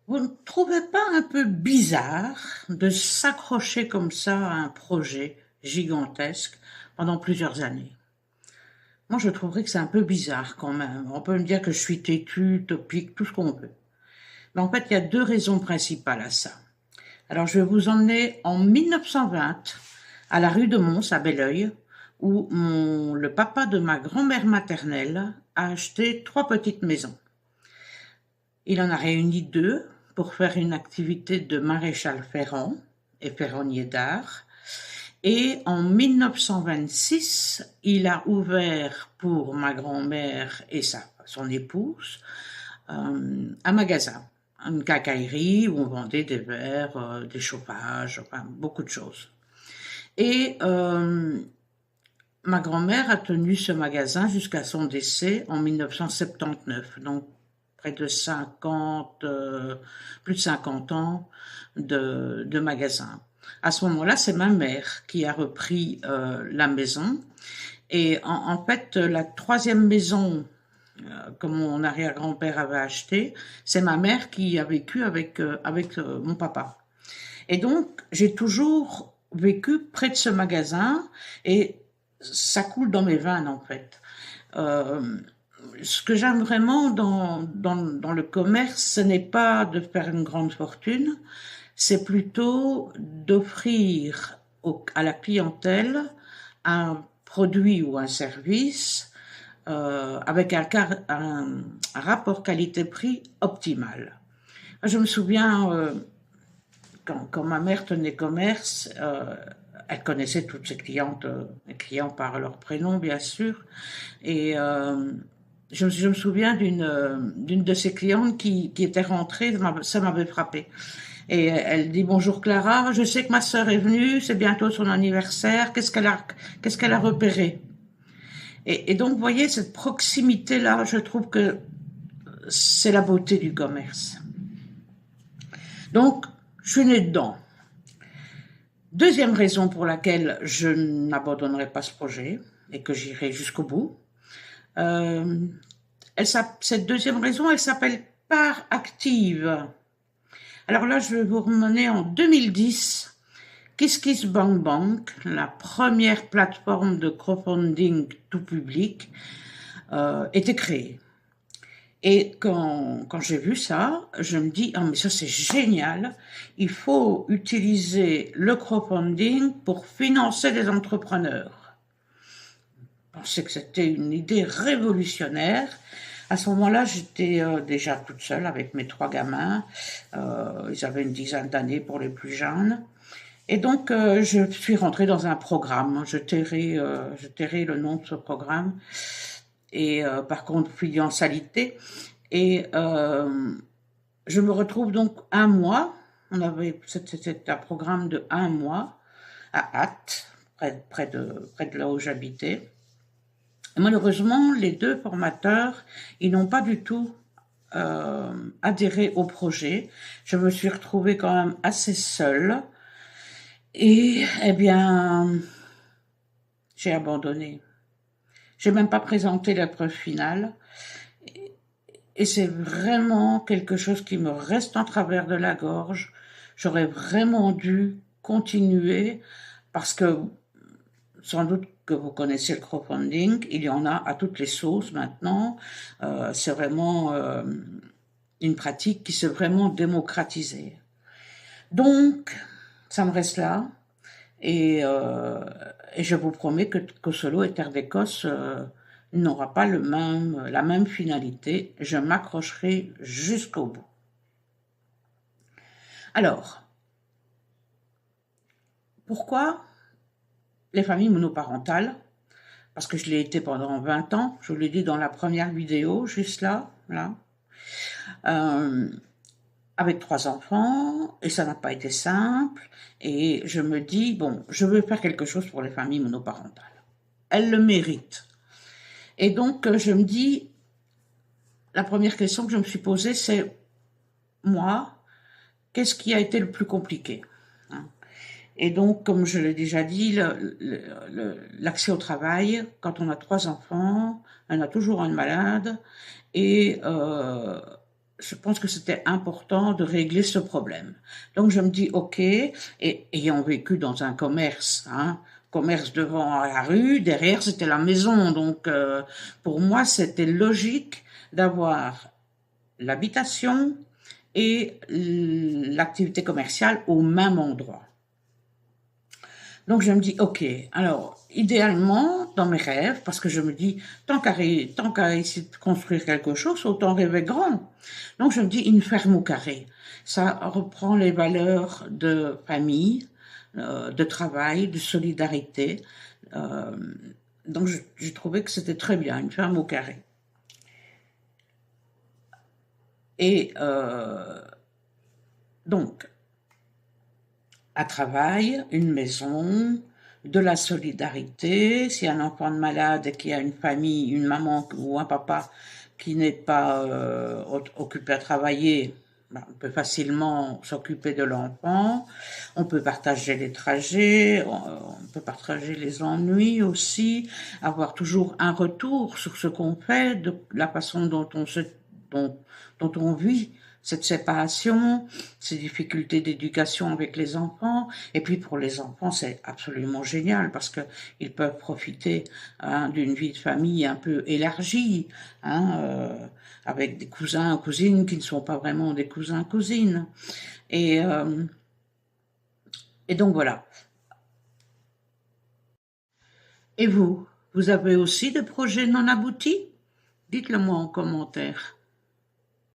Vous ne trouvez pas un peu bizarre de s'accrocher comme ça à un projet gigantesque pendant plusieurs années? Moi, je trouverais que c'est un peu bizarre quand même. On peut me dire que je suis têtue, utopique, tout ce qu'on veut. Mais en fait, il y a deux raisons principales à ça. Alors, je vais vous emmener en 1920 à la rue de Mons, à Belleuil, où le papa de ma grand-mère maternelle a acheté trois petites maisons. Il en a réuni deux pour faire une activité de maréchal ferrant et ferronnier d'art. Et en 1926, il a ouvert pour ma grand-mère et son épouse un magasin, une quincaillerie où on vendait des verres, des chauffages, enfin beaucoup de choses. Et ma grand-mère a tenu ce magasin jusqu'à son décès en 1979, donc près de 50, plus de 50 ans de magasin. À ce moment-là, c'est ma mère qui a repris la maison. Et en fait, la troisième maison que mon arrière-grand-père avait achetée, c'est ma mère qui a vécu avec mon papa. Et donc, j'ai toujours vécu près de ce magasin et ça coule dans mes veines en fait. Ce que j'aime vraiment dans le commerce, ce n'est pas de faire une grande fortune, c'est plutôt d'offrir à la clientèle un produit ou un service avec un rapport qualité-prix optimal. Je me souviens, quand ma mère tenait commerce, elle connaissait toutes ses clientes, les clients par leur prénom bien sûr, et je me souviens d'une de ses clientes qui était rentrée, ça m'avait frappé. Et elle dit bonjour Clara, je sais que ma sœur est venue, c'est bientôt son anniversaire, qu'est-ce qu'elle a repéré? Et donc vous voyez cette proximité là, je trouve que c'est la beauté du commerce. Donc je suis née dedans. Deuxième raison pour laquelle je n'abandonnerai pas ce projet et que j'irai jusqu'au bout. Cette deuxième raison, elle s'appelle Part Active. Alors là, je vais vous remener en 2010. KissKissBankBank, la première plateforme de crowdfunding tout public, était créée. Et quand j'ai vu ça, je me dis, ah mais ça c'est génial, il faut utiliser le crowdfunding pour financer des entrepreneurs. Je pensais que c'était une idée révolutionnaire. À ce moment-là, j'étais déjà toute seule avec mes trois gamins. Ils avaient une dizaine d'années pour les plus jeunes. Et donc, je suis rentrée dans un programme. Je tairai le nom de ce programme. Et par confidentialité. Et je me retrouve donc un mois. C'était un programme de un mois à Ath, près de là où j'habitais. Malheureusement, les deux formateurs, ils n'ont pas du tout adhéré au projet. Je me suis retrouvée quand même assez seule. Et, eh bien, j'ai abandonné. J'ai même pas présenté l'épreuve finale. Et c'est vraiment quelque chose qui me reste en travers de la gorge. J'aurais vraiment dû continuer parce que, sans doute que vous connaissez le crowdfunding, il y en a à toutes les sauces maintenant. C'est vraiment une pratique qui s'est vraiment démocratisée. Donc, ça me reste là. Et je vous promets que Kosolo et Terre d'Écosse n'aura pas la même finalité. Je m'accrocherai jusqu'au bout. Alors, pourquoi les familles monoparentales? Parce que je l'ai été pendant 20 ans, je vous l'ai dit dans la première vidéo, juste là. Avec 3 enfants, et ça n'a pas été simple, et je me dis, bon, je veux faire quelque chose pour les familles monoparentales. Elles le méritent. Et donc, je me dis, la première question que je me suis posée, c'est, moi, qu'est-ce qui a été le plus compliqué? Et donc, comme je l'ai déjà dit, l'accès au travail, quand on a 3 enfants, on a toujours un malade, et je pense que c'était important de régler ce problème. Donc je me dis, ok, et ayant vécu dans un commerce, hein, commerce devant la rue, derrière c'était la maison, donc pour moi c'était logique d'avoir l'habitation et l'activité commerciale au même endroit. Donc je me dis, ok, alors idéalement, dans mes rêves, parce que je me dis, tant qu'à essayer de construire quelque chose, autant rêver grand. Donc je me dis, une ferme au carré. Ça reprend les valeurs de famille, de travail, de solidarité. Euh, donc j'ai trouvé que c'était très bien, une ferme au carré. Et donc, à travail, une maison, de la solidarité. Si un enfant est malade et qu'il y a une famille, une maman ou un papa qui n'est pas occupé à travailler, ben, on peut facilement s'occuper de l'enfant. On peut partager les trajets, on peut partager les ennuis aussi, avoir toujours un retour sur ce qu'on fait, de la façon dont, dont on vit cette séparation, ces difficultés d'éducation avec les enfants. Et puis pour les enfants, c'est absolument génial parce que ils peuvent profiter hein, d'une vie de famille un peu élargie, hein, avec des cousins ou cousines qui ne sont pas vraiment des cousins cousines. Et, euh, et donc voilà. Et vous avez aussi des projets non aboutis? Dites-le moi en commentaire.